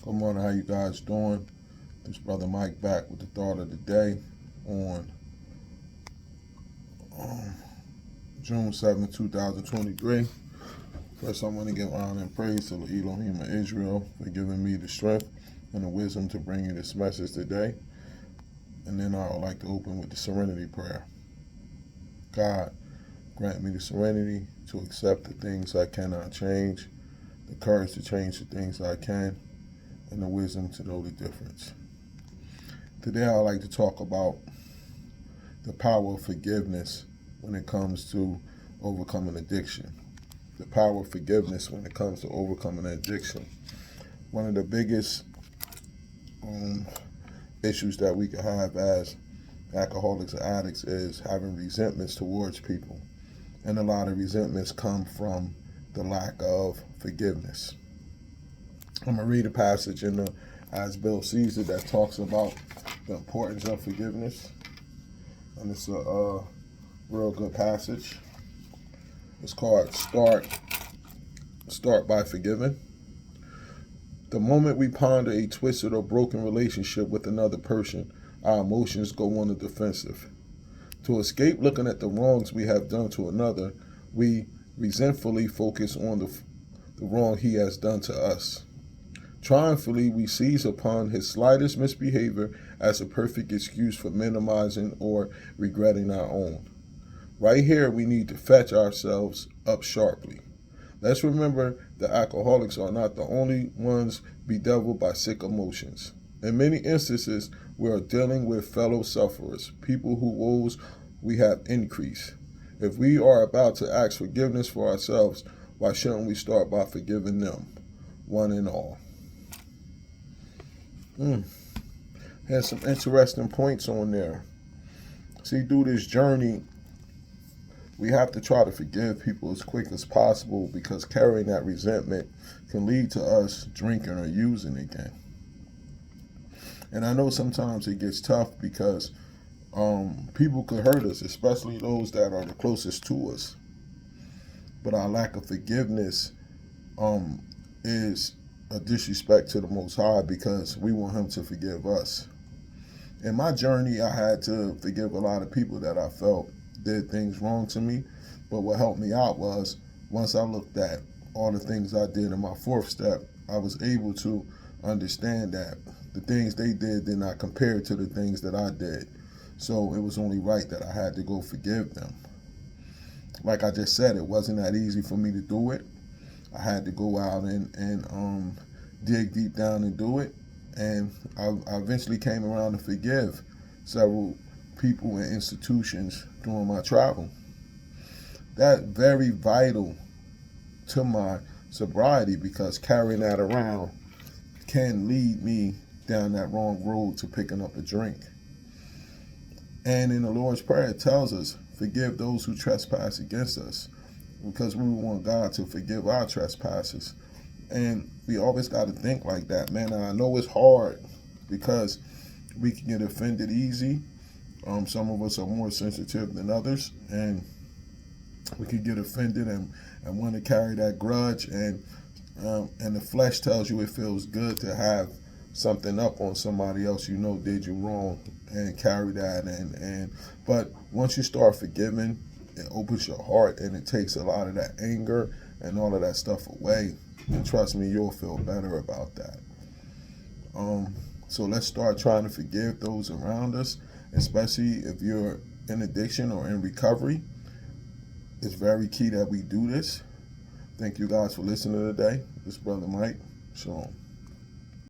Good morning, how you guys doing? This brother Mike back with the thought of the day on um, June 7, 2023. First, I want to give honor and praise to the Elohim of Israel for giving me the strength and the wisdom to bring you this message today. And then I would like to open with the serenity prayer. God, grant me the serenity to accept the things I cannot change, the courage to change the things I can, and the wisdom to know the difference. Today, I'd like to talk about the power of forgiveness when it comes to overcoming addiction. The power of forgiveness when it comes to overcoming addiction. One of the biggest issues that we can have as alcoholics and addicts is having resentments towards people. And a lot of resentments come from the lack of forgiveness. I'm going to read a passage in the As Bill Sees It that talks about the importance of forgiveness. And it's a real good passage. It's called Start by Forgiving. The moment we ponder a twisted or broken relationship with another person, our emotions go on the defensive. To escape looking at the wrongs we have done to another, we resentfully focus on the wrong he has done to us. Triumphantly, we seize upon his slightest misbehavior as a perfect excuse for minimizing or regretting our own. Right here, we need to fetch ourselves up sharply. Let's remember that alcoholics are not the only ones bedeviled by sick emotions. In many instances, we are dealing with fellow sufferers, people whose woes we have increased. If we are about to ask forgiveness for ourselves, why shouldn't we start by forgiving them, one and all? Has some interesting points on there. See, through this journey, we have to try to forgive people as quick as possible because carrying that resentment can lead to us drinking or using again. And I know sometimes it gets tough because people could hurt us, especially those that are the closest to us. But our lack of forgiveness is a disrespect to the Most High because we want Him to forgive us. In my journey, I had to forgive a lot of people that I felt did things wrong to me. But what helped me out was once I looked at all the things I did in my fourth step, I was able to understand that the things they did not compare to the things that I did. So it was only right that I had to go forgive them. Like I just said, it wasn't that easy for me to do it. I had to go out and dig deep down and do it. And I eventually came around to forgive several people and institutions during my travel. That's very vital to my sobriety because carrying that around can lead me down that wrong road to picking up a drink. And in the Lord's Prayer, it tells us, forgive those who trespass against us, because we want God to forgive our trespasses. And we always got to think like that, man. And I know it's hard because we can get offended easy. Some of us are more sensitive than others, and we can get offended and want to carry that grudge. And the flesh tells you it feels good to have something up on somebody else you know did you wrong and carry that. But once you start forgiving, it opens your heart and it takes a lot of that anger and all of that stuff away. And trust me, you'll feel better about that. So let's start trying to forgive those around us, especially if you're in addiction or in recovery. It's very key that we do this. Thank you guys for listening today. This is Brother Mike. Shalom.